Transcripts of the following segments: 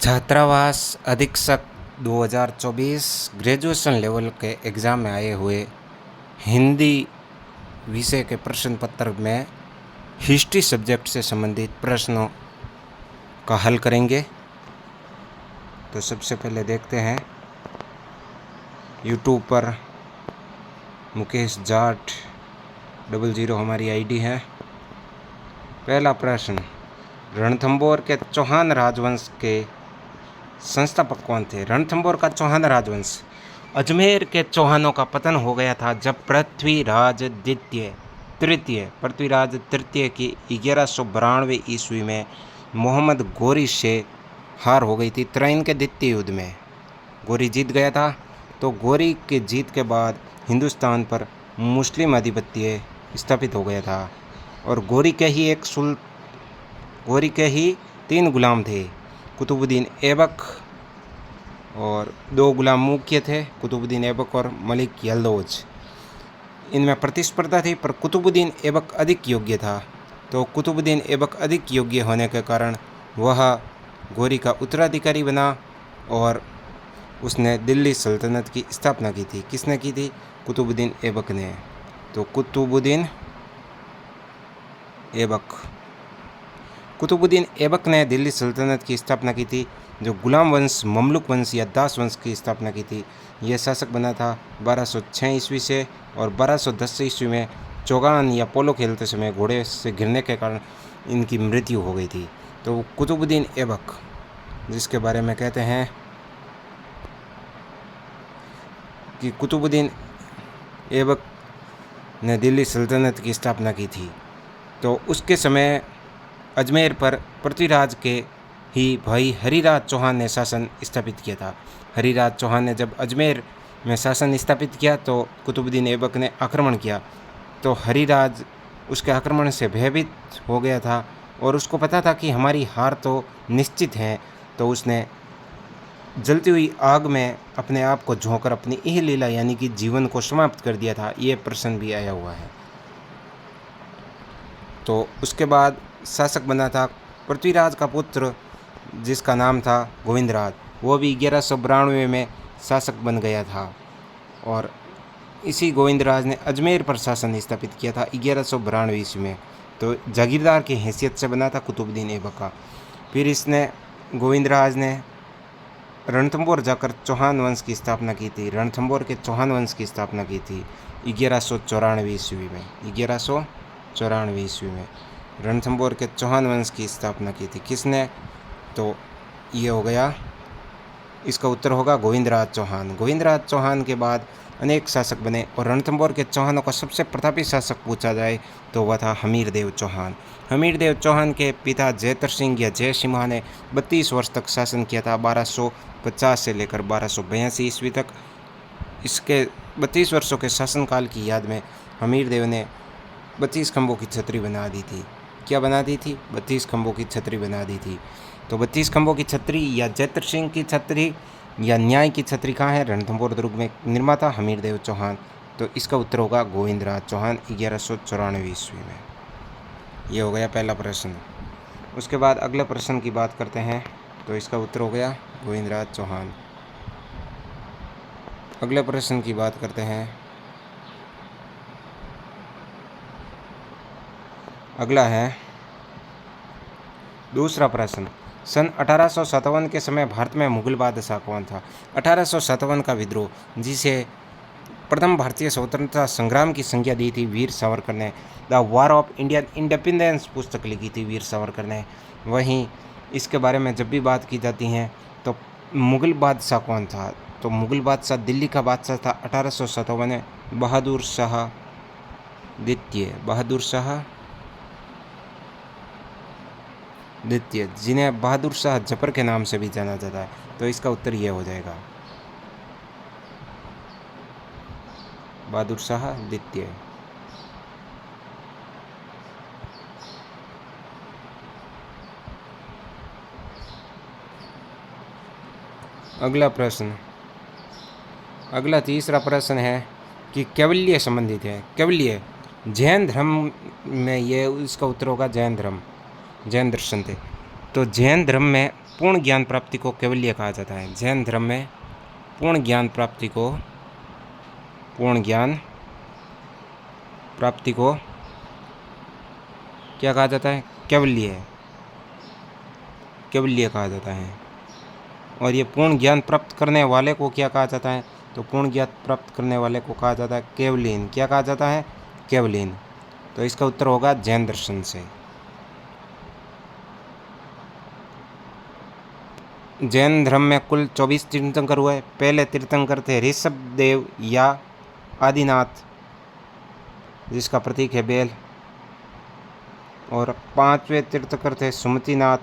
छात्रावास अधीक्षक 2024 graduation level के एग्ज़ाम में आए हुए हिंदी विषय के प्रश्न पत्र में हिस्ट्री सब्जेक्ट से संबंधित प्रश्नों का हल करेंगे। तो सबसे पहले देखते हैं, यूट्यूब पर मुकेश जाट 00 हमारी आईडी है। पहला प्रश्न, रणथंभौर के चौहान राजवंश के संस्थापक कौन थे? रणथंभौर का चौहान राजवंश, अजमेर के चौहानों का पतन हो गया था जब पृथ्वीराज तृतीय की 1192 ईस्वी में मोहम्मद गोरी से हार हो गई थी। त्रैन के द्वितीय युद्ध में गोरी जीत गया था। तो गोरी के जीत के बाद हिंदुस्तान पर मुस्लिम आधिपत्य स्थापित हो गया था और गोरी के ही 3 गुलाम थे, कुतुबुद्दीन ऐबक, और 2 गुलाम मुख्य थे, कुतुबुद्दीन ऐबक और मलिक यल्दौज। इनमें प्रतिस्पर्धा थी पर कुतुबुद्दीन ऐबक अधिक योग्य था। तो कुतुबुद्दीन ऐबक अधिक योग्य होने के कारण वह गोरी का उत्तराधिकारी बना और उसने दिल्ली सल्तनत की स्थापना की थी। किसने की थी? कुतुबुद्दीन ऐबक ने। तो कुतुबुद्दीन ऐबक ने दिल्ली सल्तनत की स्थापना की थी, जो गुलाम वंश, ममलुक वंश या दास वंश की स्थापना की थी। यह शासक बना था 1206 ईस्वी से, और 1210 ईस्वी में चौगान या पोलो खेलते समय घोड़े से गिरने के कारण इनकी मृत्यु हो गई थी। तो कुतुबुद्दीन ऐबक, जिसके बारे में कहते हैं कि कुतुबुद्दीन ऐबक ने दिल्ली सल्तनत की स्थापना की थी। तो उसके समय अजमेर पर पृथ्वीराज के ही भाई हरिराज चौहान ने शासन स्थापित किया था। हरिराज चौहान ने जब अजमेर में शासन स्थापित किया तो कुतुबुद्दीन ऐबक ने आक्रमण किया। तो हरिराज उसके आक्रमण से भयभीत हो गया था और उसको पता था कि हमारी हार तो निश्चित है। तो उसने जलती हुई आग में अपने आप को झोंककर अपनी यह लीला यानी कि जीवन को समाप्त कर दिया था। ये प्रश्न भी आया हुआ है। तो उसके बाद शासक बना था पृथ्वीराज का पुत्र, जिसका नाम था गोविंदराज। वो भी 1192 में शासक बन गया था और इसी गोविंदराज ने अजमेर पर शासन स्थापित किया था 1192 ईस्वी में। तो जागीरदार की हैसियत से बना था कुतुबुद्दीन ऐबक का। फिर गोविंदराज ने रणथंभौर जाकर चौहान वंश की स्थापना की थी। रणथंभौर के चौहान वंश की स्थापना की थी 1194 ईस्वी में। 1194 ईस्वी में रणथंभौर के चौहान वंश की स्थापना की थी। किसने? तो ये हो गया, इसका उत्तर होगा गोविंदराज चौहान। गोविंदराज चौहान के बाद अनेक शासक बने और रणथंभौर के चौहानों का सबसे प्रतापी शासक पूछा जाए तो वह था हमीरदेव चौहान। हमीरदेव चौहान के पिता जयतर सिंह या जय सिम्हा ने 32 वर्ष तक शासन किया था, 1250 से लेकर 1282 ईस्वी तक। इसके 32 वर्षों के शासनकाल की याद में हमीरदेव ने 32 खंभों की छतरी बना दी थी। क्या बना दी थी? 32 खंभों की छतरी बना दी थी। तो 32 खंभों की छतरी या जयतर सिंह की छतरी या न्याय की छतरी कहाँ है? रणथंभौर दुर्ग में। निर्माता हमीरदेव चौहान। तो इसका उत्तर होगा गोविंदराज चौहान 1194 ईस्वी में। ये हो गया पहला प्रश्न। उसके बाद अगले प्रश्न की बात करते हैं। तो इसका उत्तर हो गया गोविंदराज चौहान। अगले प्रश्न की बात करते हैं। अगला है दूसरा प्रश्न, सन 1857 के समय भारत में मुगल बादशाह कौन था? 1857 का विद्रोह, जिसे प्रथम भारतीय स्वतंत्रता संग्राम की संज्ञा दी थी वीर सावरकर ने, the war of Indian independence पुस्तक लिखी थी वीर सावरकर ने। वहीं इसके बारे में जब भी बात की जाती है तो मुगल बादशाह कौन था? तो मुगल बादशाह दिल्ली का बादशाह था 1857 में बहादुर शाह द्वितीय, जिन्हें बहादुर शाह जफर के नाम से भी जाना जाता है। तो इसका उत्तर ये हो जाएगा बहादुर शाह द्वितीय। अगला तीसरा प्रश्न है कि कैवल्य संबंधित है। कैवल्य जैन धर्म में, ये इसका उत्तर होगा जैन दर्शन थे। तो जैन धर्म में पूर्ण ज्ञान प्राप्ति को कैवल्य कहा जाता है। जैन धर्म में पूर्ण ज्ञान प्राप्ति को क्या कहा जाता है? कैवल्य कहा जाता है। और ये पूर्ण ज्ञान प्राप्त करने वाले को क्या कहा जाता है? तो पूर्ण ज्ञान प्राप्त करने वाले को कहा जाता है केवलीन। क्या कहा जाता है? केवलीन। तो इसका उत्तर होगा जैन दर्शन से। जैन धर्म में कुल 24 तीर्थंकर हुए। पहले तीर्थंकर थे ऋषभ देव या आदिनाथ, जिसका प्रतीक है बेल। और 5वें तीर्थंकर थे सुमतिनाथ।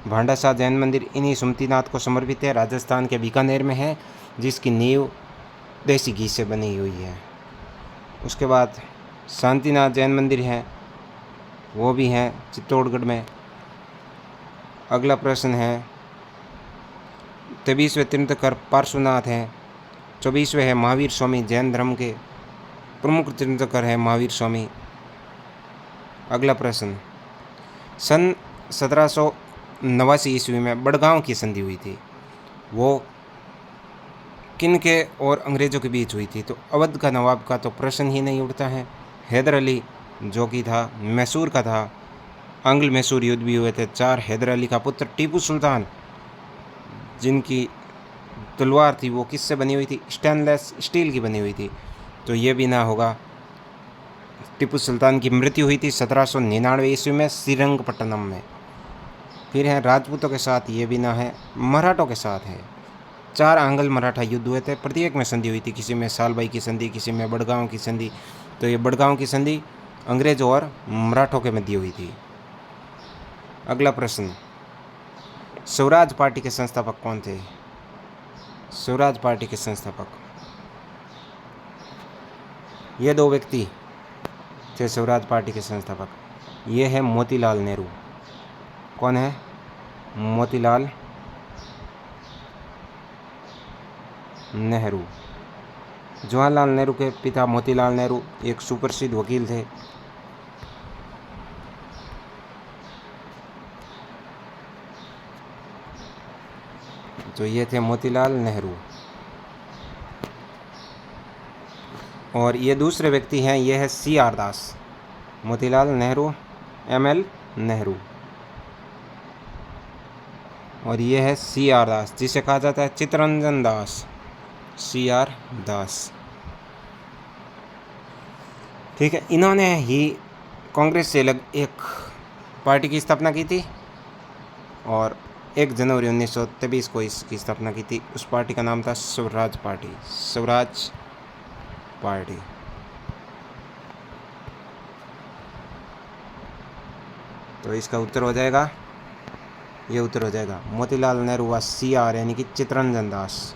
भांडासा जैन मंदिर इन्हीं सुमतिनाथ को समर्पित है, राजस्थान के बीकानेर में है, जिसकी नींव देसी घी से बनी हुई है। उसके बाद शांतिनाथ जैन मंदिर है, वो भी हैं चित्तौड़गढ़ में। अगला प्रश्न है 23वें तीर्थंकर पार्श्वनाथ हैं। 24वें है महावीर स्वामी, जैन धर्म के प्रमुख तीर्थंकर है महावीर स्वामी। अगला प्रश्न, सन 1789 ईस्वी में बड़गांव की संधि हुई थी, वो किन के और अंग्रेज़ों के बीच हुई थी? तो अवध का नवाब का तो प्रश्न ही नहीं उठता है। हैदर अली जो कि था मैसूर का था, आंग्ल मैसूर युद्ध भी हुए थे। 4 हैदर अली का पुत्र टीपू सुल्तान, जिनकी तलवार थी वो किससे बनी हुई थी? स्टेनलेस स्टील की बनी हुई थी। तो ये भी ना होगा। टीपू सुल्तान की मृत्यु हुई थी 1799 ईस्वी में श्रीरंगपट्टनम में। फिर है राजपूतों के साथ, ये भी ना है। मराठों के साथ है। 4 आंग्ल मराठा युद्ध हुए थे, प्रत्येक में संधि हुई थी। किसी में सालबाई की संधि, किसी में बड़गांव की संधि। तो ये बड़गांव की संधि अंग्रेज़ों और मराठों के मध्य हुई थी। अगला प्रश्न, स्वराज पार्टी के संस्थापक कौन थे? स्वराज पार्टी के संस्थापक, ये 2 व्यक्ति थे स्वराज पार्टी के संस्थापक। ये है मोतीलाल नेहरू। कौन है? मोतीलाल नेहरू। जवाहरलाल नेहरू के पिता मोतीलाल नेहरू एक सुप्रसिद्ध वकील थे। तो ये थे मोतीलाल नेहरू। और ये दूसरे व्यक्ति हैं, ये है CR दास। मोतीलाल नेहरू, ML नेहरू। और ये है CR दास, जिसे कहा जाता है चित्तरंजन दास। CR दास, ठीक है। इन्होंने ही कांग्रेस से अलग एक पार्टी की स्थापना की थी और 1 जनवरी 1923 को इसकी स्थापना की थी। उस पार्टी का नाम था स्वराज पार्टी। स्वराज पार्टी। तो इसका उत्तर हो जाएगा, ये उत्तर हो जाएगा मोतीलाल नेहरू व CR यानी कि चित्तरंजन दास।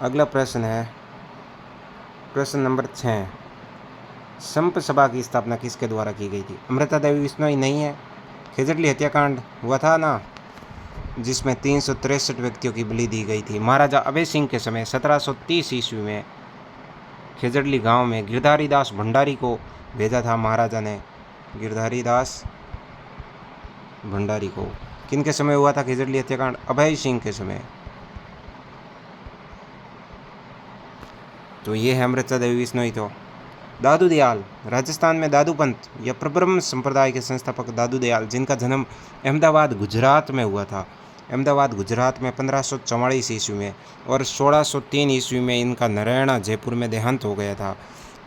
अगला प्रश्न है प्रश्न नंबर 6, संप सभा की स्थापना किसके द्वारा की गई थी? अमृता देवी बिश्नोई नहीं है। खिजड़ली हत्याकांड हुआ था ना, जिसमें 363 व्यक्तियों की बलि दी गई थी। महाराजा अभय सिंह के समय 1730 ईस्वी में खिजड़ली गांव में गिरधारी दास भंडारी को भेजा था महाराजा ने। गिरधारी दास भंडारी को किन के समय हुआ था खिजड़ली हत्याकांड? अभय सिंह के समय। तो ये है अमृता देवी बिश्नोई। तो दादू दयाल, राजस्थान में दादू पंथ या प्रब्रह्म संप्रदाय के संस्थापक दादू दयाल, जिनका जन्म अहमदाबाद गुजरात में हुआ था। अहमदाबाद गुजरात में 1544 ईस्वी में, और 1603 ईस्वी में इनका नारायणा जयपुर में देहांत हो गया था।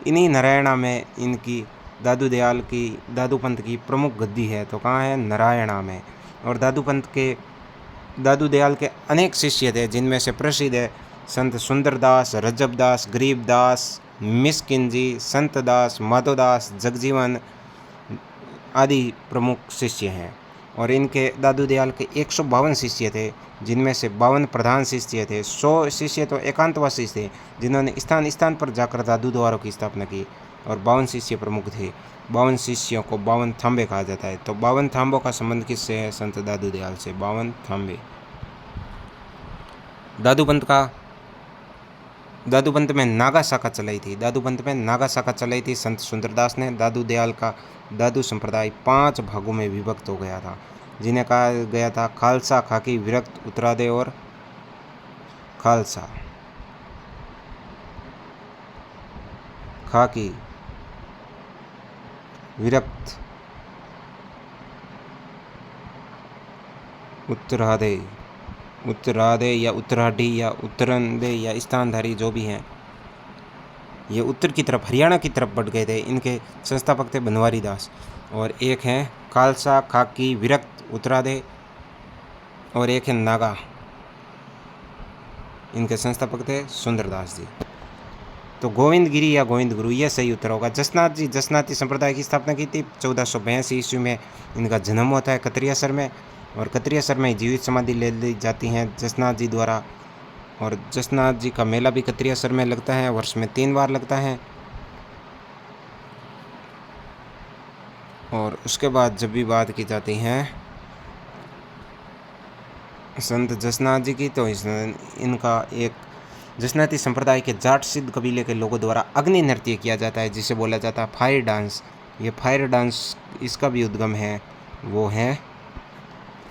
इन्हीं नारायणा में इनकी दादू दयाल की दादू पंथ की प्रमुख गद्दी है। तो कहाँ है? नारायणा में। और दादू पंथ के दादू दयाल के अनेक शिष्य थे, जिनमें से प्रसिद्ध है संत सुंदरदास, रजबदास, गरीबदास, मिस्किन जी, संत दास, माधोदास, जगजीवन आदि प्रमुख शिष्य हैं। और इनके दादू दयाल के 152 शिष्य थे, जिनमें से 52 प्रधान शिष्य थे। 100 शिष्य तो एकांतवासी थे, जिन्होंने स्थान स्थान पर जाकर दादू द्वारों की स्थापना की। और 52 शिष्य प्रमुख थे। 52 शिष्यों को 52 थांबे कहा जाता है। तो 52 थांबों का संबंध किससे है? संत दादू दयाल से। 52 थांबे। दादू पंथ का दादूपंत में नागा शाखा चलाई थी। दादूपंत में नागा शाखा चलाई थी संत सुंदरदास ने। दादू दयाल का दादू संप्रदाय 5 भागों में विभक्त हो गया था, जिन्हें कहा गया था खालसा, खाकी, विरक्त, उत्तरादे और खालसा। खाकी, विरक्त, उत्तरादे, उत्तरादे या उत्तराडी या उत्तरादे या स्थानधारी जो भी हैं, ये उत्तर की तरफ हरियाणा की तरफ बढ़ गए थे। इनके संस्थापक थे बनवारी दास। और एक हैं खालसा, खाकी, विरक्त, उत्तरादे और एक है नागा, इनके संस्थापक थे सुंदरदास जी। तो गोविंद गिरी या गोविंद गुरु यह सही उत्तर होगा। जसनाथ जी जसनाती संप्रदाय की स्थापना की थी 1482 ईस्वी में। इनका जन्म होता है कतरियासर में और कतरियासर में जीवित समाधि ले ली जाती हैं जसनाथ जी द्वारा। और जसनाथ जी का मेला भी कतरियासर में लगता है, वर्ष में 3 बार लगता है। और उसके बाद जब भी बात की जाती है संत जसनाथ जी की, तो इनका एक जसनाती संप्रदाय के जाट सिद्ध कबीले के लोगों द्वारा अग्नि नृत्य किया जाता है, जिसे बोला जाता है फायर डांस। ये फायर डांस इसका भी उद्गम है, वो है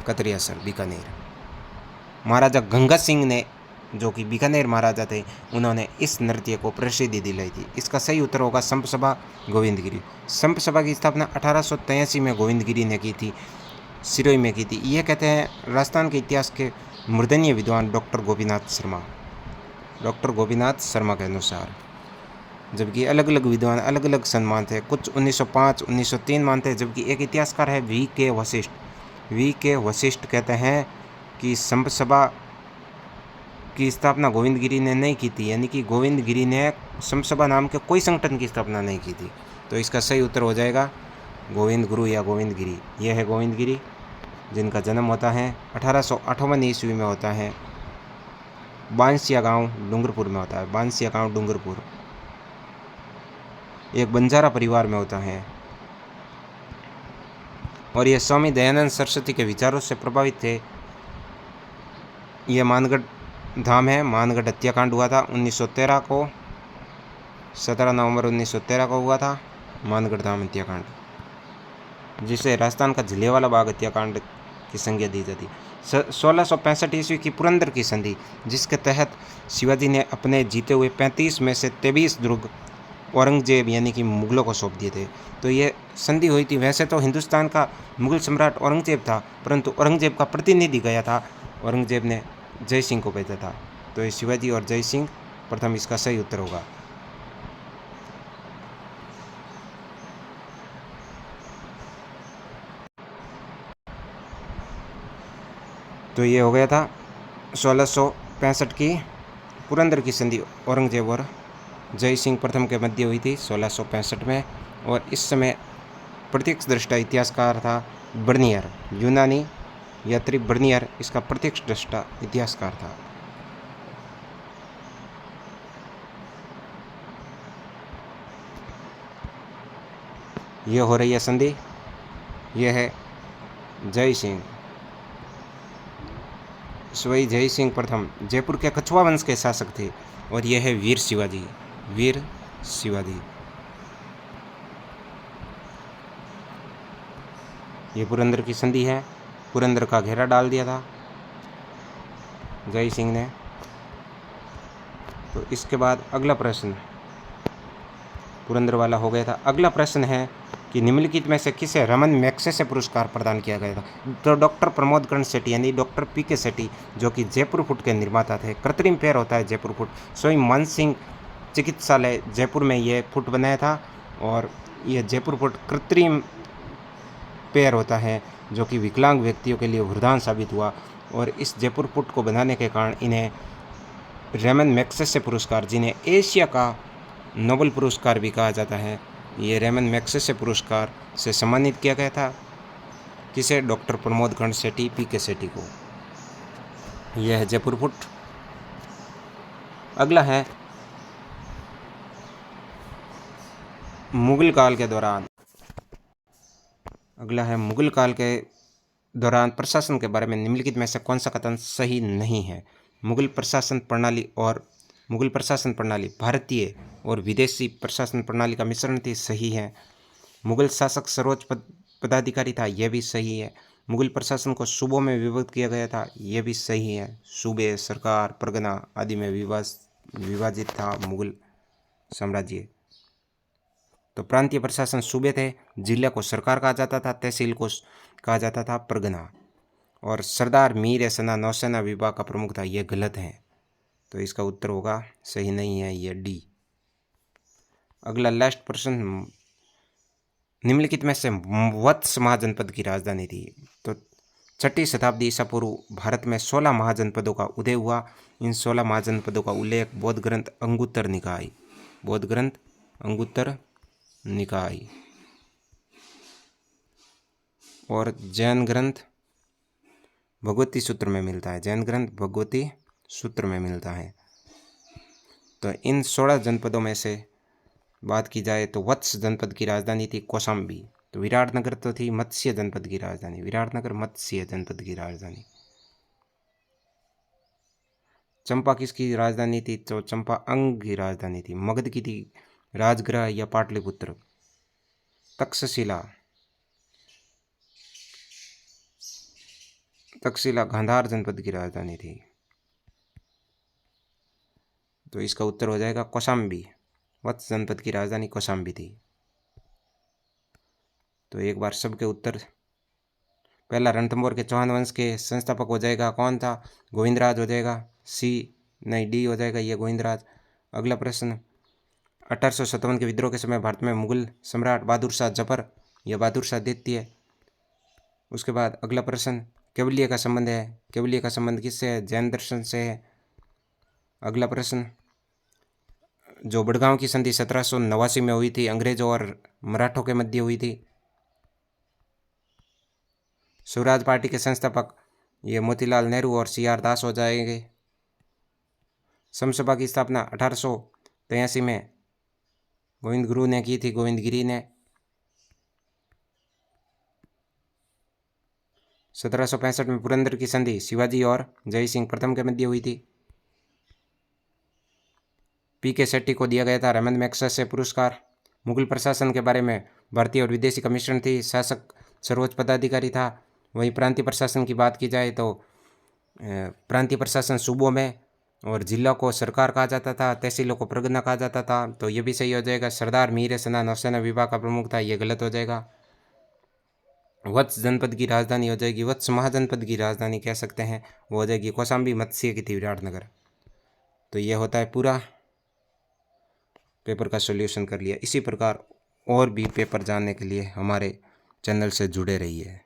कतरियासर, बीकानेर। महाराजा गंगा सिंह ने, जो कि बीकानेर महाराजा थे, उन्होंने इस नृत्य को प्रसिद्धि दिलाई थी। इसका सही उत्तर होगा संप सभा गोविंदगिरी। संप सभा की स्थापना 1883 में गोविंदगिरी ने की थी, सिरोही में की थी। यह कहते हैं राजस्थान के इतिहास के मूर्धन्य विद्वान डॉक्टर गोपीनाथ शर्मा के अनुसार। जबकि अलग अलग विद्वान अलग अलग सन मानते हैं। कुछ 1905 1903 मानते हैं, जबकि एक इतिहासकार है वी के वशिष्ठ कहते हैं कि संप सभा की स्थापना गोविंदगिरी ने नहीं की थी, यानी कि गोविंदगिरी ने संप सभा नाम के कोई संगठन की स्थापना नहीं की थी। तो इसका सही उत्तर हो जाएगा गोविंद गुरु या गोविंदगिरी। यह है गोविंदगिरी, जिनका जन्म होता है 1858 ईस्वी में होता है। बांसिया गांव डूंगरपुर में होता है। बांसिया गांव डूंगरपुर एक बंजारा परिवार में होता है। और यह स्वामी दयानंद सरस्वती के विचारों से प्रभावित थे। यह मानगढ़ धाम है। मानगढ़ हत्याकांड हुआ था 1913 को, 17 नवंबर 1913 को हुआ था मानगढ़ धाम हत्याकांड, जिसे राजस्थान का जलियांवाला बाग हत्याकांड की संज्ञा दी जाती। 1665 ईस्वी की पुरंदर की संधि, जिसके तहत शिवाजी ने अपने जीते हुए 35 में से 23 दुर्ग औरंगजेब यानी कि मुगलों को सौंप दिए थे। तो ये संधि हुई थी। वैसे तो हिंदुस्तान का मुगल सम्राट औरंगजेब था, परंतु औरंगजेब का प्रतिनिधि गया था, औरंगजेब ने जय सिंह को भेजा था। तो ये शिवाजी और जय सिंह प्रथम, इसका सही उत्तर होगा। तो ये हो गया था 1665 की पुरंदर की संधि, औरंगजेब और जय सिंह प्रथम के मध्य हुई थी 1665 में। और इस समय प्रत्यक्ष दृष्टा इतिहासकार था बर्नियर, यूनानी यात्री बर्नियर इसका प्रत्यक्ष दृष्टा इतिहासकार था। यह हो रही है संधि, यह है जय सिंह। सवाई जय सिंह प्रथम जयपुर के कछुआ वंश के शासक थे। और यह है वीर शिवाजी। ये पुरंदर की संधि है, पुरंदर का घेरा डाल दिया था जय सिंह ने। तो इसके बाद अगला प्रश्न पुरंदर वाला हो गया था। अगला प्रश्न है कि निम्नलिखित में से किसे रमन मैग्सेसे पुरस्कार प्रदान किया गया था। तो डॉक्टर प्रमोद कर्ण सेठी यानी डॉक्टर पीके सेठी, जो कि जयपुर फुट के निर्माता थे। कृत्रिम पैर होता है जयपुर फुट। स्वयं मानसिंह चिकित्सालय जयपुर में यह फुट बनाया था। और यह जयपुर फुट कृत्रिम पैर होता है, जो कि विकलांग व्यक्तियों के लिए वरदान साबित हुआ। और इस जयपुर फुट को बनाने के कारण इन्हें रमन मैग्सेसे पुरस्कार, जिन्हें एशिया का नोबेल पुरस्कार भी कहा जाता है, ये रमन मैग्सेसे पुरस्कार से सम्मानित किया गया था। किसे? डॉक्टर प्रमोद कर्ण सेठी, पीके सेठी को। यह है जयपुर फुट। अगला है मुगल काल के दौरान प्रशासन के बारे में निम्नलिखित में से कौन सा कथन सही नहीं है। मुगल प्रशासन प्रणाली और मुगल प्रशासन प्रणाली भारतीय और विदेशी प्रशासन प्रणाली का मिश्रण थी, सही है। मुगल शासक सर्वोच्च पदाधिकारी था, यह भी सही है। मुगल प्रशासन को सूबों में विभक्त किया गया था, यह भी सही है। सूबे, सरकार, परगना आदि में विभाजित था मुगल साम्राज्य। तो प्रांतीय प्रशासन सूबे थे, जिले को सरकार कहा जाता था, तहसील को कहा जाता था परगना। और सरदार मीर ए सना नौसेना विभाग का प्रमुख था, यह गलत है। तो इसका उत्तर होगा, सही नहीं है, यह डी। अगला लास्ट प्रश्न, निम्नलिखित में से वत्स महाजनपद की राजधानी थी। तो 6वीं शताब्दी ईसा पूर्व भारत में 16 महाजनपदों का उदय हुआ। इन 16 महाजनपदों का उल्लेख बौद्ध ग्रंथ अंगुत्तर निकाय, बौद्ध ग्रंथ अंगुत्तर निकाय और जैन ग्रंथ भगवती सूत्र में मिलता है। जैन ग्रंथ भगवती सूत्र में मिलता है। तो इन 16 जनपदों में से बात की जाए तो वत्स जनपद की राजधानी थी कौशाम्बी। तो विराटनगर तो थी मत्स्य जनपद की राजधानी, विराटनगर मत्स्य जनपद की राजधानी। चंपा किसकी राजधानी थी? तो चंपा अंग की राजधानी थी। मगध की थी राजगृह या पाटलिपुत्र। तक्षशिला गांधार जनपद की राजधानी थी। तो इसका उत्तर हो जाएगा कौशाम्बी। वत्स जनपद की राजधानी कौशाम्बी थी। तो एक बार सबके उत्तर। पहला रणथंभौर के चौहान वंश के संस्थापक हो जाएगा, कौन था? गोविंदराज हो जाएगा। सी नहीं, डी हो जाएगा, ये गोविंदराज। अगला प्रश्न, 1857 के विद्रोह के समय भारत में मुगल सम्राट बहादुर शाह जफर या बहादुर शाह द्वितीय। उसके बाद अगला प्रश्न, केवलिया का संबंध है। केवलिया का संबंध किससे है? जैन दर्शन से है। अगला प्रश्न, जो बड़गांव की संधि 1789 में हुई थी, अंग्रेजों और मराठों के मध्य हुई थी। स्वराज पार्टी के संस्थापक ये मोतीलाल नेहरू और सी आर दास हो जाएंगे। समसभा की स्थापना 1883 में गोविंद गुरु ने की थी, गोविंद गिरी ने। 1765 में पुरंदर की संधि शिवाजी और जय सिंह प्रथम के मध्य हुई थी। पी.के. शेट्टी को दिया गया था रमन मैग्सेसे पुरस्कार। मुगल प्रशासन के बारे में भारतीय और विदेशी का मिश्रण थी। शासक सर्वोच्च पदाधिकारी था। वहीं प्रांतीय प्रशासन की बात की जाए तो प्रांतीय प्रशासन सूबों में और जिला को सरकार कहा जाता था, तहसीलों को परगना कहा जाता था। तो ये भी सही हो जाएगा। सरदार मीर सना नौसेना विभाग का प्रमुख था, ये गलत हो जाएगा। वत्स जनपद की राजधानी हो जाएगी, वत्स महाजनपद की राजधानी कह सकते हैं, वो हो जाएगी कौशाम्बी। मत्स्य की थी विराटनगर। तो ये होता है पूरा पेपर का सॉल्यूशन कर लिया। इसी प्रकार और भी पेपर जानने के लिए हमारे चैनल से जुड़े रहिए।